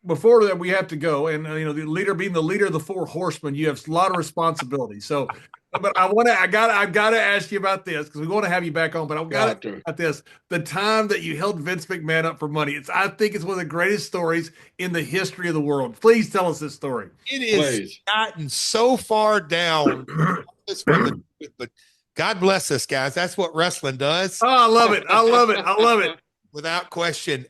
before that, we have to go, and the leader being the leader of the four horsemen, you have a lot of responsibility. So, but I've got to ask you about this because we want to have you back on. But I've got to ask you Doctor. about this: the time that you held Vince McMahon up for money. I think it's one of the greatest stories in the history of the world. Please tell us this story. It is Please. gotten so far down this from the, but God bless us, guys. That's what wrestling does. Oh, I love it. I love it. I love it. Without question.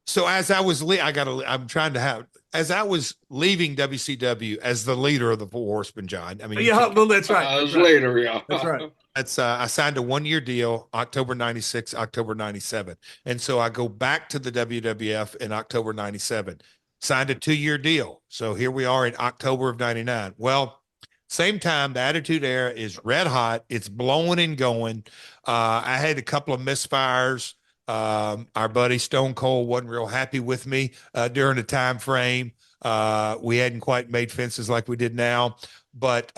So as I was, I'm trying to have, as I was leaving WCW as the leader of the Four Horsemen, John. I mean, Yeah, well, that's right. I was That's right. later, yeah. That's right. That's I signed a 1-year deal, October 96, October 97. And so I go back to the WWF in October 97, signed a 2-year deal. So here we are in October of 99. Well, same time, the Attitude Era is red hot. It's blowing and going. I had a couple of misfires. Our buddy Stone Cold wasn't real happy with me during the time frame. We hadn't quite made fences like we did now, but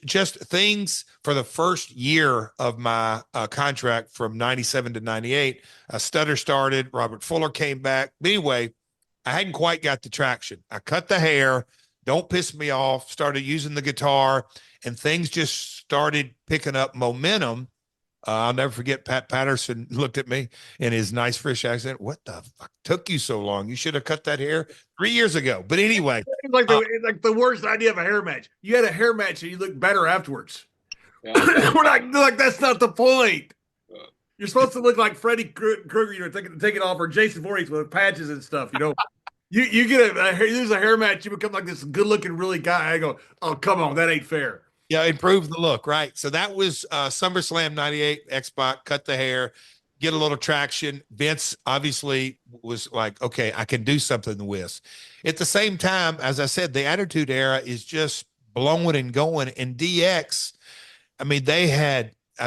just things for the first year of my contract from 97 to 98. A stutter started. Robert Fuller came back. Anyway, I hadn't quite got the traction. I cut the hair. Don't piss me off. Started using the guitar, and things just started picking up momentum. I'll never forget Pat Patterson looked at me in his nice, fresh accent. What the fuck took you so long? You should have cut that hair 3 years ago. But anyway, It's like the worst idea of a hair match. You had a hair match and you look better afterwards. Yeah. We're like that's not the point. You're supposed to look like Freddy Krueger, take it off, or Jason Voorhees with patches and stuff. You get there's a hair match, you become like this good looking, really guy. I go, oh come on, that ain't fair. Yeah, improve the look, right? So that was SummerSlam 98, X-Pac, cut the hair, get a little traction. Vince obviously was like, okay, I can do something with this. At the same time, as I said, the Attitude Era is just blowing and going. And DX, I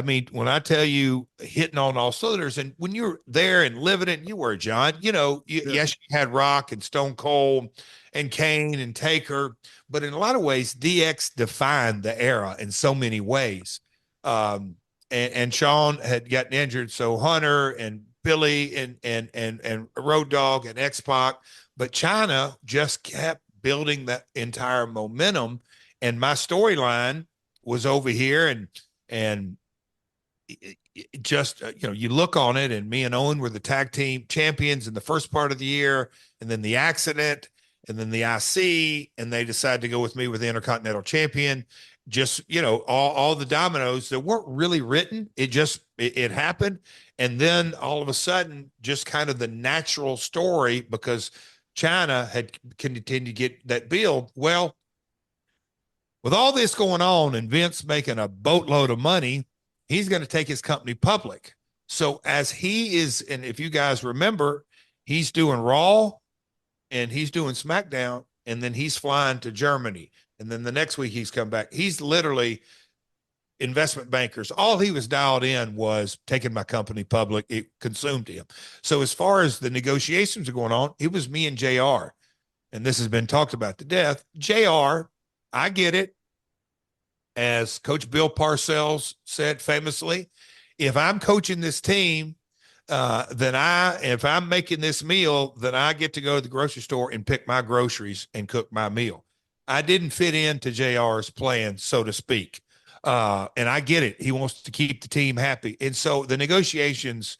mean, when I tell you hitting on all cylinders, and when you're there and living it, you were, John, yes, you had Rock and Stone Cold and Kane and Taker, but in a lot of ways, DX defined the era in so many ways. And Shawn had gotten injured, so Hunter and Billy and Road Dogg and X-Pac, but Chyna just kept building that entire momentum. And my storyline was over here, and just you look on it, and me and Owen were the tag team champions in the first part of the year, and then the accident, and then the IC, and they decided to go with me with the Intercontinental Champion. Just all the dominoes that weren't really written, it happened. And then all of a sudden, just kind of the natural story, because Chyna had continued to get that build. Well, with all this going on and Vince making a boatload of money, he's going to take his company public. So as he is, and if you guys remember, he's doing Raw and he's doing SmackDown, and then he's flying to Germany. And then the next week he's come back. He's literally investment bankers. All he was dialed in was taking my company public. It consumed him. So as far as the negotiations are going on, it was me and JR. And this has been talked about to death. JR, I get it. As Coach Bill Parcells said famously, if I'm coaching this team, if I'm making this meal, then I get to go to the grocery store and pick my groceries and cook my meal. I didn't fit into JR's plan, so to speak. And I get it. He wants to keep the team happy. And so the negotiations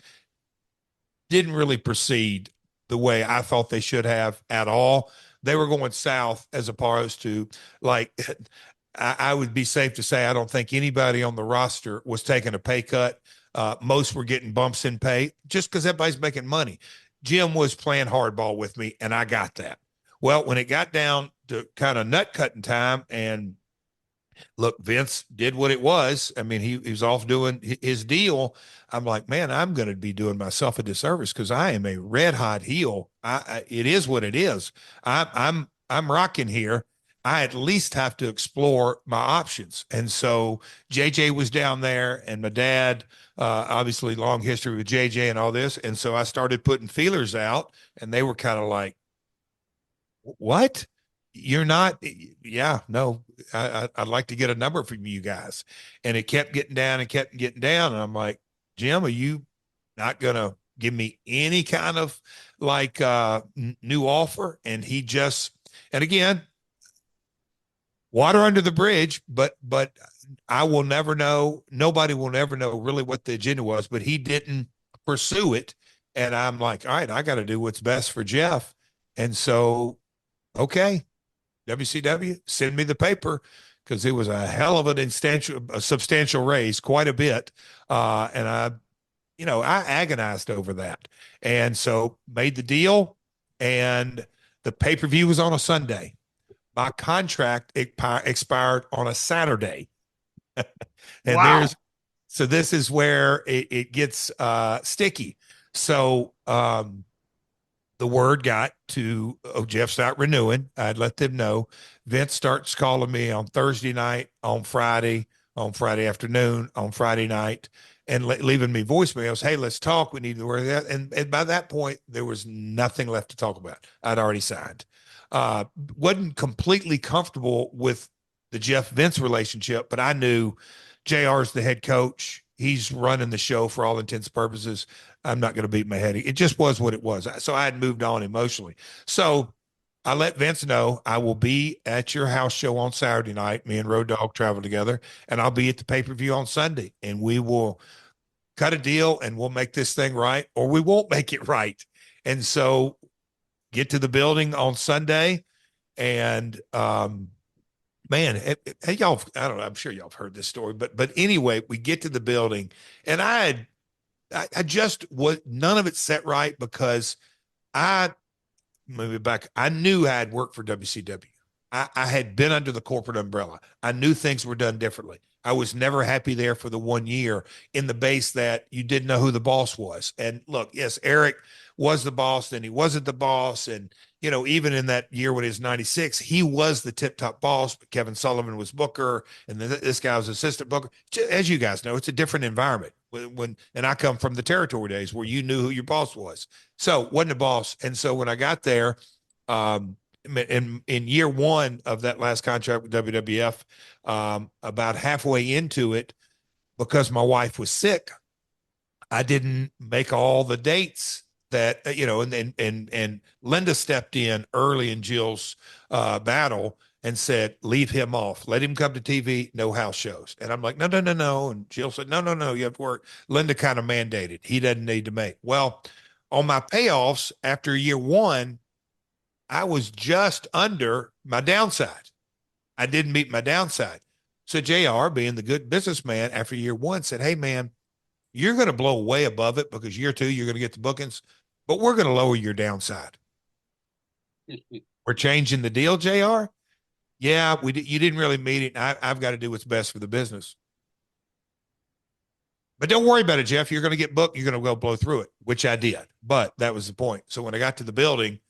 didn't really proceed the way I thought they should have at all. They were going south, as opposed to, like, I would be safe to say I don't think anybody on the roster was taking a pay cut. Most were getting bumps in pay just because everybody's making money. Jim was playing hardball with me, and I got that. Well, when it got down to kind of nut cutting time, and look, Vince did what it was. I mean, he was off doing his deal. I'm like, man, I'm going to be doing myself a disservice because I am a red hot heel. It is what it is. I'm rocking here. I at least have to explore my options. And so JJ was down there, and my dad, obviously long history with JJ and all this. And so I started putting feelers out, and they were kind of like, what? You're not? Yeah, no, I'd like to get a number from you guys. And it kept getting down and kept getting down. And I'm like, Jim, are you not going to give me any kind of like new offer. And he just, and again, water under the bridge, but I will never know. Nobody will never know really what the agenda was, but he didn't pursue it. And I'm like, all right, I got to do what's best for Jeff. And so, okay, WCW, send me the paper, because it was a hell of a substantial raise, quite a bit. And I agonized over that. And so made the deal, and the pay-per-view was on a Sunday. My contract expired on a Saturday. And Wow. so this is where it gets sticky. So the word got to, Jeff's not renewing. I'd let them know. Vince starts calling me on Thursday night, on Friday afternoon, on Friday night, and leaving me voicemails. Hey, let's talk. We need to work that. And by that point, there was nothing left to talk about. I'd already signed. Wasn't completely comfortable with the Jeff Vince relationship, but I knew JR's the head coach. He's running the show for all intents and purposes. I'm not going to beat my head. It just was what it was. So I had moved on emotionally. So I let Vince know I will be at your house show on Saturday night. Me and Road Dogg travel together, and I'll be at the pay-per-view on Sunday, and we will cut a deal and we'll make this thing right, or we won't make it right. And so get to the building on Sunday, and man, hey, y'all, I don't know, I'm sure y'all have heard this story, but anyway, we get to the building, and I just was, none of it set right, because I knew I had worked for WCW. I had been under the corporate umbrella. I knew things were done differently. I was never happy there for the 1 year, in the base that you didn't know who the boss was. And look, yes, Eric was the boss, then he wasn't the boss. And, even in that year when he was 96, he was the tip top boss, but Kevin Sullivan was booker, and then this guy was assistant booker. As you guys know, it's a different environment and I come from the territory days where you knew who your boss was. So wasn't a boss. And so when I got there, in year one of that last contract with WWF, about halfway into it, because my wife was sick, I didn't make all the dates that, and Linda stepped in early in Jill's battle and said, leave him off, let him come to TV, no house shows. And I'm like, no, no, no, no. And Jill said, no, no, no, you have to work. Linda kind of mandated, he doesn't need to make. Well, on my payoffs after year one, I was just under my downside. I didn't meet my downside. So JR, being the good businessman, after year one said, hey, man, you're going to blow way above it, because year two, you're going to get the bookings, but we're going to lower your downside. We're changing the deal, JR. Yeah, you didn't really meet it. I've got to do what's best for the business. But don't worry about it, Jeff. You're going to get booked. You're going to go blow through it, which I did. But that was the point. So when I got to the building,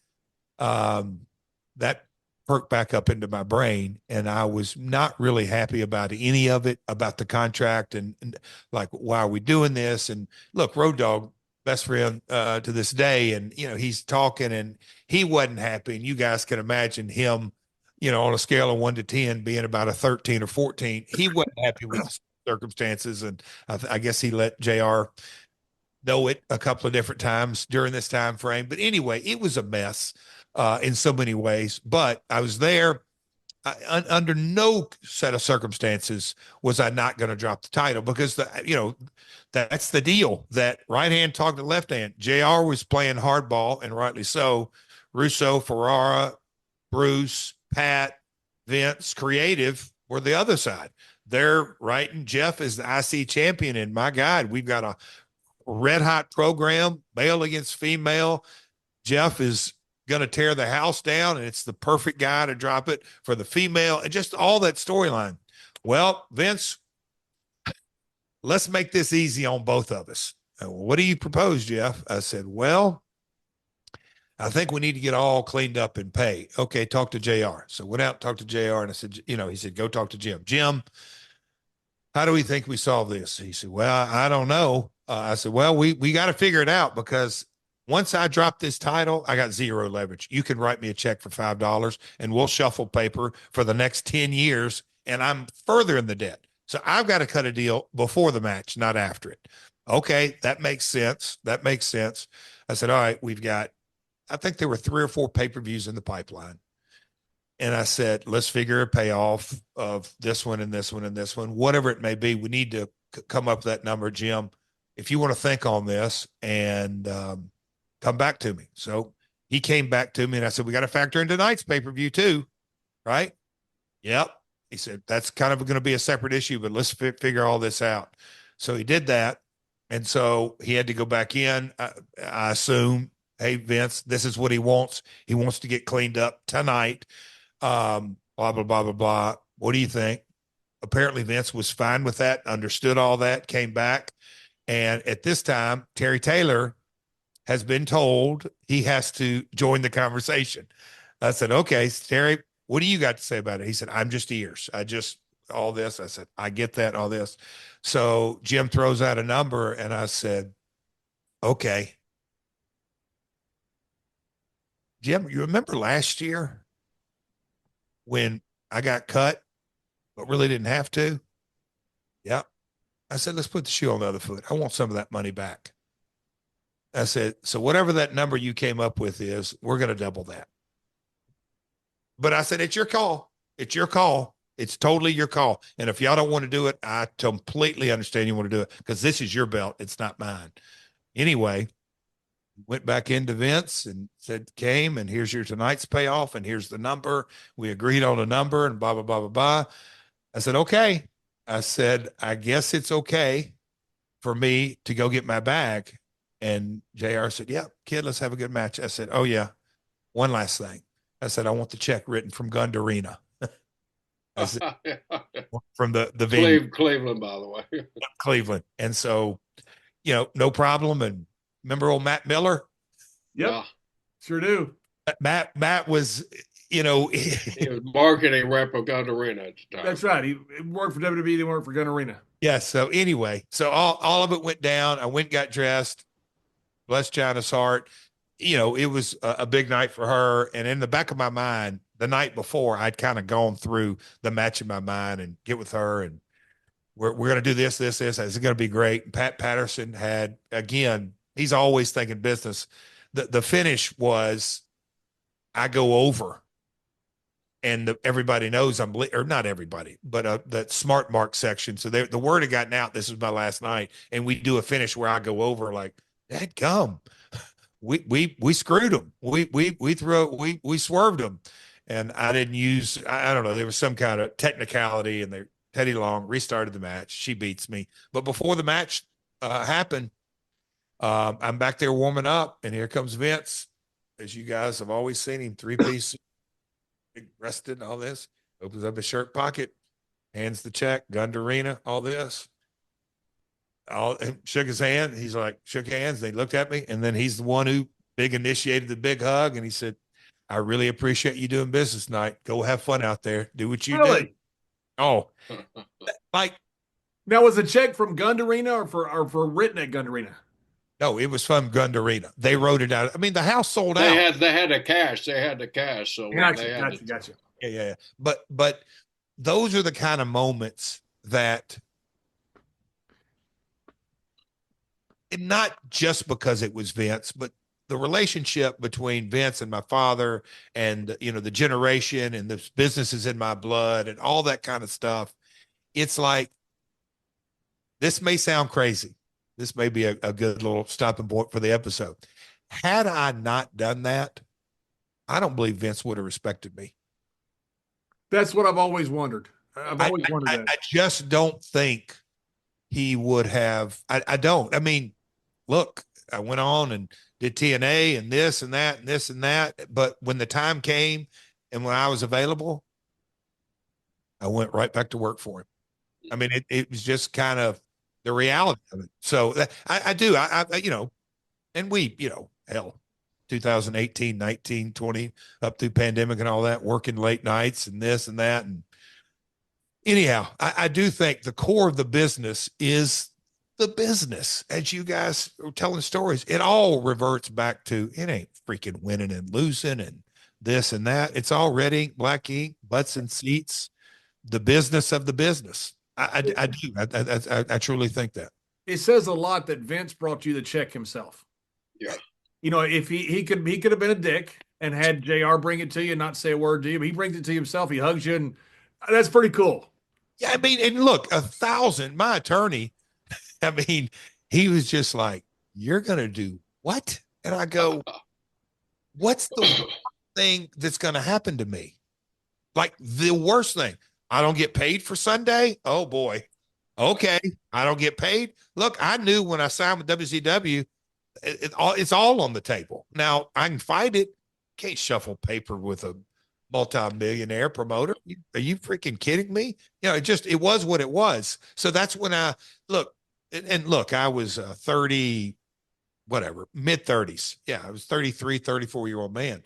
that perked back up into my brain, and I was not really happy about any of it, about the contract, and like, why are we doing this? And look, Road Dogg, best friend to this day, and he's talking, and he wasn't happy, and you guys can imagine him, on a scale of 1 to 10 being about a 13 or 14. He wasn't happy with the circumstances, and I guess he let JR know it a couple of different times during this time frame. But anyway, it was a mess in so many ways. But I was there. Under no set of circumstances was I not going to drop the title, because that's the deal. That right hand talking to left hand. JR was playing hardball, and rightly so. Russo, Ferrara, Bruce, Pat, Vince, Creative were the other side. They're writing Jeff as the IC champion, and my God, we've got a red hot program, male against female. Jeff is going to tear the house down, and it's the perfect guy to drop it for the female, and just all that storyline. Well, Vince, let's make this easy on both of us. What do you propose, Jeff? I said, well, I think we need to get all cleaned up and pay. Okay, talk to JR. So went out and talked to JR, and I said, he said, go talk to Jim. Jim, how do we think we solve this? He said, well, I don't know. I said, well, we got to figure it out, because once I drop this title, I got zero leverage. You can write me a check for $5 and we'll shuffle paper for the next 10 years, and I'm further in the debt. So I've got to cut a deal before the match, not after it. Okay, that makes sense. That makes sense. I said, all right, I think there were 3 or 4 pay-per-views in the pipeline. And I said, let's figure a payoff of this one and this one and this one, whatever it may be. We need to come up with that number, Jim, if you want to think on this and come back to me. So he came back to me and I said, we got to factor in tonight's pay-per-view too, right? Yep. He said, that's kind of going to be a separate issue, but let's figure all this out. So he did that. And so he had to go back in. I assume, hey, Vince, this is what he wants. He wants to get cleaned up tonight. Blah, blah, blah, blah, blah. What do you think? Apparently Vince was fine with that, understood all that, came back. And at this time, Terry Taylor has been told he has to join the conversation. I said, okay, Terry, what do you got to say about it? He said, I'm just ears. All this. I said, I get that, all this. So Jim throws out a number and I said, okay. Jim, you remember last year when I got cut, but really didn't have to? Yeah. I said, let's put the shoe on the other foot. I want some of that money back. I said, so whatever that number you came up with is, we're going to double that. But I said, it's your call. It's your call. It's totally your call. And if y'all don't want to do it, I completely understand you want to do it because this is your belt. It's not mine. Anyway, went back into Vince and said, came and here's your tonight's payoff. And here's the number. We agreed on a number and blah, blah, blah, blah, blah. I said, okay. I said, I guess it's okay for me to go get my bag. And JR said, yeah, kid, let's have a good match. I said, oh yeah. One last thing. I said, I want the check written from Gundarina. I said, from the venue. Cleveland, by the way. Cleveland. And so, no problem. And remember old Matt Miller? Yep. Yeah. Sure do. Matt was, he was marketing rep of Gundarina at the time. That's right. He worked for WWE, he worked for Gundarina. Yeah. So anyway, all of it went down. I went, got dressed, bless Chyna's heart. It was a big night for her. And in the back of my mind, the night before, I'd kind of gone through the match in my mind and get with her. And we're going to do this. It's going to be great. And Pat Patterson had, again, he's always thinking business. The finish was, I go over. And everybody knows or not everybody, but that smart mark section. So the word had gotten out, this was my last night. And we do a finish where I go over like, that gum. We screwed them. We swerved them. And I didn't use, I don't know, there was some kind of technicality and Teddy Long restarted the match. She beats me. But before the match happened, I'm back there warming up and here comes Vince. As you guys have always seen him, 3-piece, big breasted, all this, opens up his shirt pocket, hands the check, Gundarina, all this. Shook his hand. He's like, shook hands. They looked at me. And then he's the one who initiated the big hug. And he said, I really appreciate you doing business tonight. Go have fun out there. Do what you do. Oh, like. Now, was the check from Gundarina or for written at Gundarina? No, it was from Gundarina. They wrote it out. I mean, the house sold out. They had the cash. So gotcha. Yeah. But those are the kind of moments that, and not just because it was Vince, but the relationship between Vince and my father and, the generation and the businesses in my blood and all that kind of stuff. It's like, this may sound crazy. This may be a good little stopping point for the episode. Had I not done that, I don't believe Vince would have respected me. That's what I've always wondered. I've always wondered that. I just don't think he would have. I don't. I mean, look, I went on and did TNA and this and that and this and that. But when the time came and when I was available, I went right back to work for him. I mean, it was just kind of the reality of it. So I do, and we, hell, 2018, 19, 20, up through pandemic and all that, working late nights and this and that. And anyhow, I do think the core of the business is the business. As you guys are telling stories, it all reverts back to, it ain't freaking winning and losing and this and that. It's all red ink, black ink, butts and seats, the business of the business. I do. I truly think that. it says a lot that Vince brought you the check himself. Yeah. You know, if he could have been a dick and had JR bring it to you and not say a word to you, but he brings it to you himself. He hugs you, and that's pretty cool. Yeah, I mean, and look, 1,000. My attorney, I mean, he was just like, "You're gonna do what?" And I go, "What's the thing that's gonna happen to me? Like the worst thing? I don't get paid for Sunday. Oh boy, okay, I don't get paid. Look, I knew when I signed with WCW, it's all on the table. Now I can fight it. Can't shuffle paper with a multi-millionaire promoter. Are you freaking kidding me? You know, it was what it was. So that's when I look, and look, I was 30, whatever, mid 30s. Yeah, I was 33, 34-year-old man.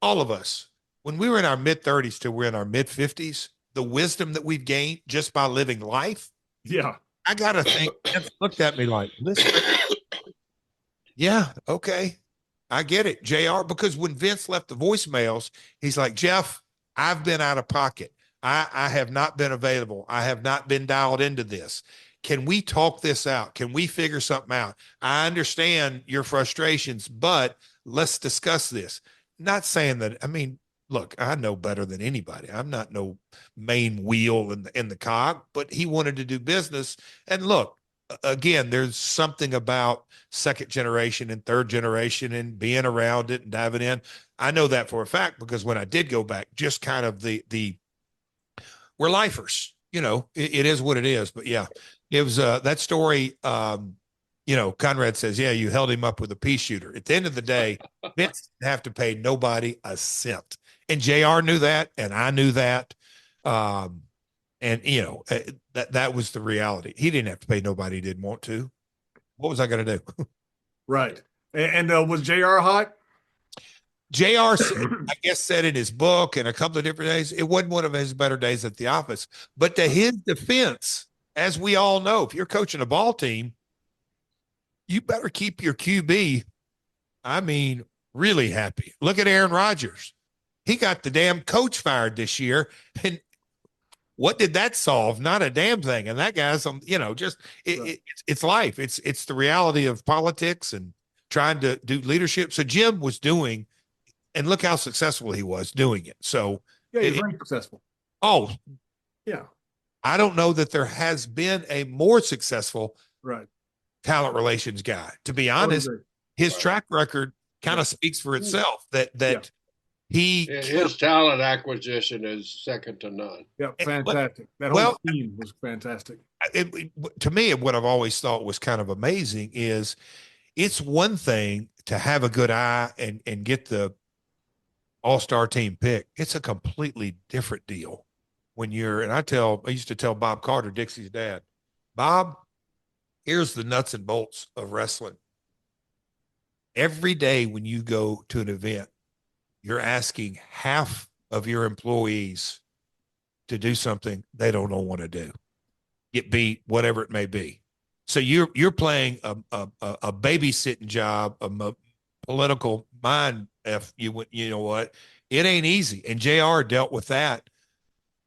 All of us, when we were in our mid 30s till we're in our mid 50s, the wisdom that we've gained just by living life. Yeah. I got to think, looked at me like, listen, yeah, okay. I get it, JR, because when Vince left the voicemails, he's like, Jeff, I've been out of pocket. I have not been available. I have not been dialed into this. Can we talk this out? Can we figure something out? I understand your frustrations, but let's discuss this. Not saying that, I mean, look, I know better than anybody. I'm not no main wheel in the cog, but he wanted to do business. And look, again, there's something about second generation and third generation and being around it and diving in. I know that for a fact because when I did go back, just kind of we're lifers, you know, it is what it is. But yeah, it was that story. You know, Conrad says, yeah, you held him up with a pea shooter. At the end of the day, Vince didn't have to pay nobody a cent. And JR knew that, and I knew that. And you know, that was the reality. He didn't have to pay nobody he didn't want to. What was I going to do? Right. And was JR hot? JR, I guess, said in his book and a couple of different days, it wasn't one of his better days at the office. But to his defense, as we all know, if you're coaching a ball team, you better keep your QB, I mean, really happy. Look at Aaron Rodgers. He got the damn coach fired this year. And what did that solve? Not a damn thing. And that guy's, you know, just it's life. It's the reality of politics and trying to do leadership. So Jim was doing, and look how successful he was doing it. So yeah, he's very successful. Oh, yeah. I don't know that there has been a more successful talent relations guy. To be honest, his track record kind of speaks for itself. That his talent acquisition is second to none. Yeah, fantastic. That whole team was fantastic. To me, what I've always thought was kind of amazing is it's one thing to have a good eye and get the all-star team pick. It's a completely different deal when you're, and I used to tell Bob Carter, Dixie's dad, Bob, here's the nuts and bolts of wrestling. Every day when you go to an event, you're asking half of your employees to do something they don't want to do, get beat, whatever it may be. So you're playing a babysitting job, a political mind F. You know what? It ain't easy. And JR dealt with that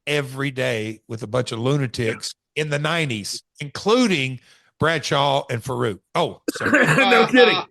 every day with a bunch of lunatics in the 90s, including Bradshaw and Farouk. Oh, sorry. No kidding.